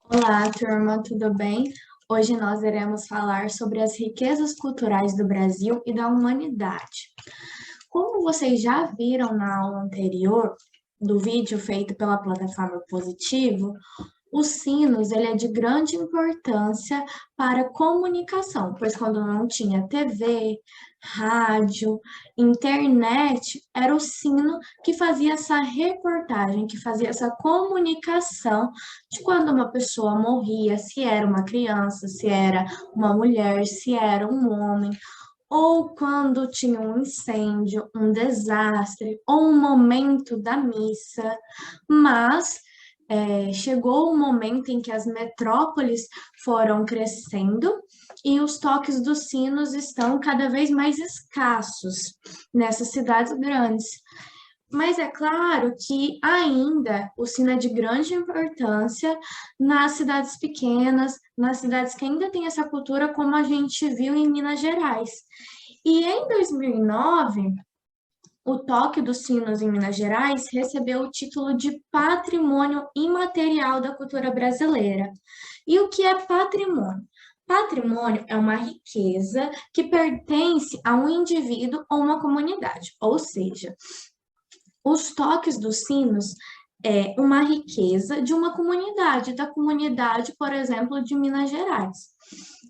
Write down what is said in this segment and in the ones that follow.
Olá, turma, tudo bem? Hoje nós iremos falar sobre as riquezas culturais do Brasil e da humanidade. Como vocês já viram na aula anterior do vídeo feito pela plataforma Positivo, os sinos ele é de grande importância para a comunicação, pois quando não tinha TV, rádio, internet, era o sino que fazia essa reportagem, que fazia essa comunicação de quando uma pessoa morria, se era uma criança, se era uma mulher, se era um homem, ou quando tinha um incêndio, um desastre, ou um momento da missa, mas chegou o momento em que as metrópoles foram crescendo e os toques dos sinos estão cada vez mais escassos nessas cidades grandes. Mas é claro que ainda o sino é de grande importância nas cidades pequenas, nas cidades que ainda têm essa cultura, como a gente viu em Minas Gerais. E em 2009, o toque dos sinos em Minas Gerais recebeu o título de Patrimônio Imaterial da Cultura Brasileira. E o que é patrimônio? Patrimônio é uma riqueza que pertence a um indivíduo ou uma comunidade, ou seja, os toques dos sinos é uma riqueza de uma comunidade, da comunidade, por exemplo, de Minas Gerais.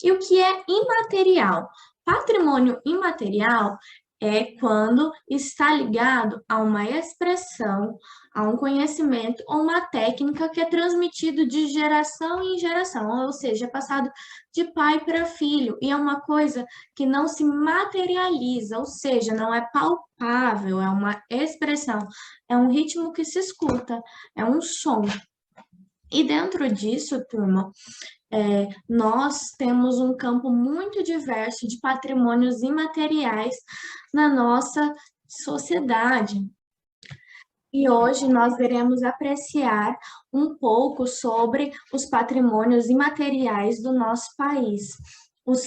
E o que é imaterial? Patrimônio imaterial é quando está ligado a uma expressão, a um conhecimento ou uma técnica que é transmitido de geração em geração, ou seja, é passado de pai para filho, e é uma coisa que não se materializa, ou seja, não é palpável, é uma expressão, é um ritmo que se escuta, é um som. E dentro disso, turma, nós temos um campo muito diverso de patrimônios imateriais na nossa sociedade. E hoje nós iremos apreciar um pouco sobre os patrimônios imateriais do nosso país.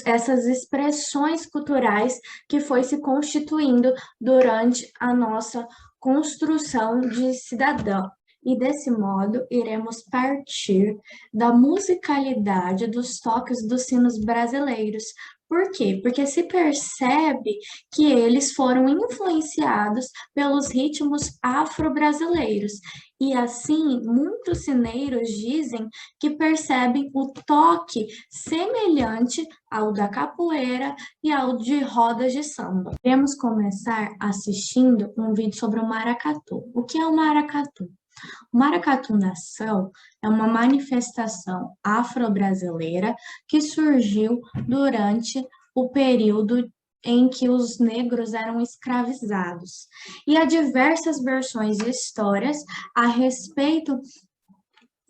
Essas expressões culturais que foi se constituindo durante a nossa construção de cidadão. E desse modo, iremos partir da musicalidade dos toques dos sinos brasileiros. Por quê? Porque se percebe que eles foram influenciados pelos ritmos afro-brasileiros. E assim, muitos sineiros dizem que percebem o toque semelhante ao da capoeira e ao de rodas de samba. Iremos começar assistindo um vídeo sobre o maracatu. O que é o maracatu? O Maracatu Nação é uma manifestação afro-brasileira que surgiu durante o período em que os negros eram escravizados. E há diversas versões e histórias a respeito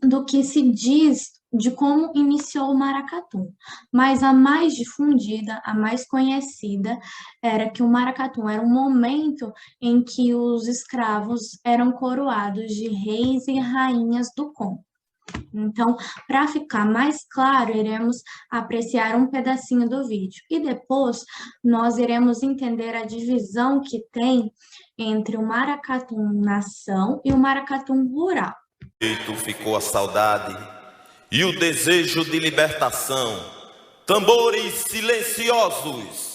do que se diz de como iniciou o maracatu, mas a mais difundida, a mais conhecida, era que o maracatu era um momento em que os escravos eram coroados de reis e rainhas do Congo. Então, para ficar mais claro, iremos apreciar um pedacinho do vídeo e depois nós iremos entender a divisão que tem entre o maracatu nação e o maracatu rural. Ficou a saudade e o desejo de libertação, tambores silenciosos.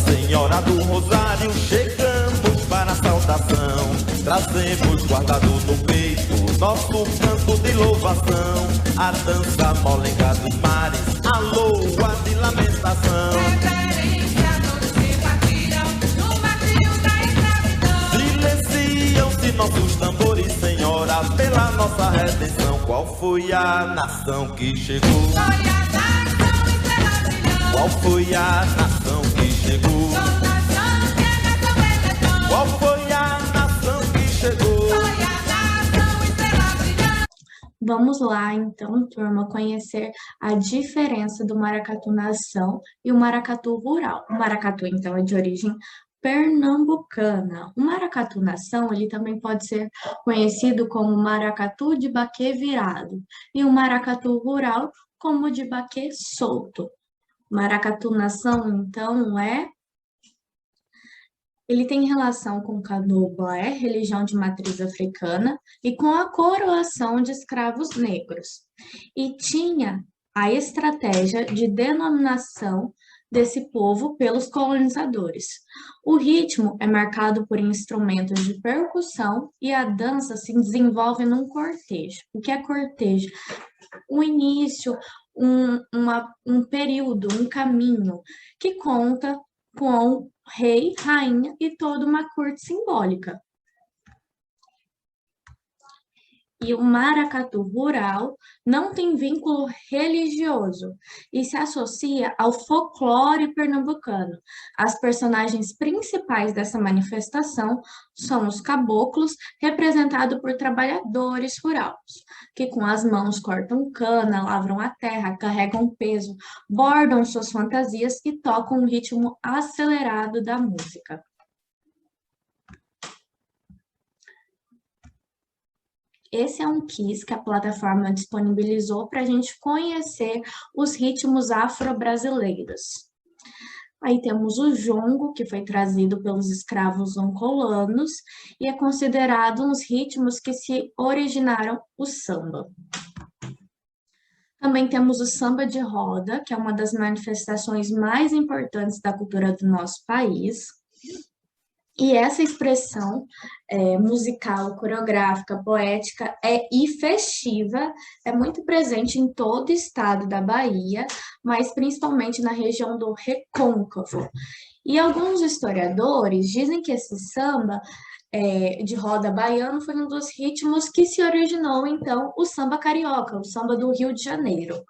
Senhora do Rosário, chegamos para a saudação, trazemos guardado no peito nosso canto de louvação, a dança molenga dos mares, a loa de lamentação. Reverência nos repartiram no vazio da escravidão. Silenciam-se nossos tambores, Senhora, pela nossa redenção. Qual foi a nação que chegou? Foi a nação estrela brilhante. Qual foi a nação que chegou? Todas as que a nação Vamos lá, então, turma, conhecer a diferença do maracatu-nação e o maracatu rural. O maracatu, então, é de origem pernambucana. O maracatu-nação, ele também pode ser conhecido como maracatu de baquê virado e o maracatu rural como de baquê solto. Maracatu-nação, então, ele tem relação com o candomblé, religião de matriz africana, e com a coroação de escravos negros. E tinha a estratégia de denominação desse povo pelos colonizadores. O ritmo é marcado por instrumentos de percussão e a dança se desenvolve num cortejo. O que é cortejo? Um início, um período, um caminho que conta com rei, rainha e toda uma corte simbólica. E o maracatu rural não tem vínculo religioso e se associa ao folclore pernambucano. As personagens principais dessa manifestação são os caboclos, representados por trabalhadores rurais, que com as mãos cortam cana, lavram a terra, carregam peso, bordam suas fantasias e tocam o ritmo acelerado da música. Esse é um quiz que a plataforma disponibilizou para a gente conhecer os ritmos afro-brasileiros. Aí temos o jongo, que foi trazido pelos escravos angolanos e é considerado um dos ritmos que se originaram o samba. Também temos o samba de roda, que é uma das manifestações mais importantes da cultura do nosso país. E essa expressão musical, coreográfica, poética e festiva é muito presente em todo o estado da Bahia, mas principalmente na região do Recôncavo. E alguns historiadores dizem que esse samba de roda baiano foi um dos ritmos que se originou, então, o samba carioca, o samba do Rio de Janeiro.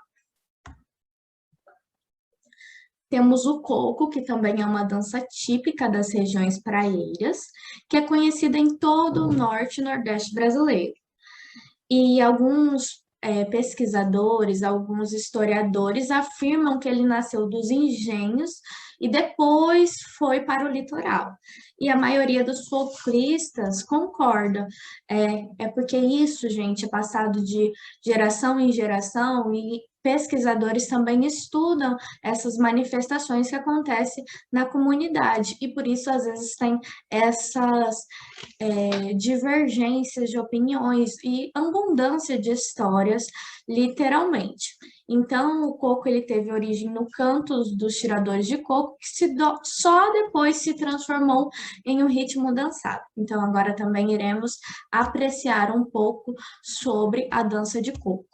Temos o coco, que também é uma dança típica das regiões praieiras, que é conhecida em todo o norte e nordeste brasileiro. E alguns pesquisadores, alguns historiadores afirmam que ele nasceu dos engenhos e depois foi para o litoral. E a maioria dos folclistas concorda. É porque isso, gente, é passado de geração em geração e pesquisadores também estudam essas manifestações que acontecem na comunidade e por isso às vezes tem essas divergências de opiniões e abundância de histórias, literalmente. Então, o coco ele teve origem no canto dos tiradores de coco, que só depois se transformou em um ritmo dançado. Então, agora também iremos apreciar um pouco sobre a dança de coco.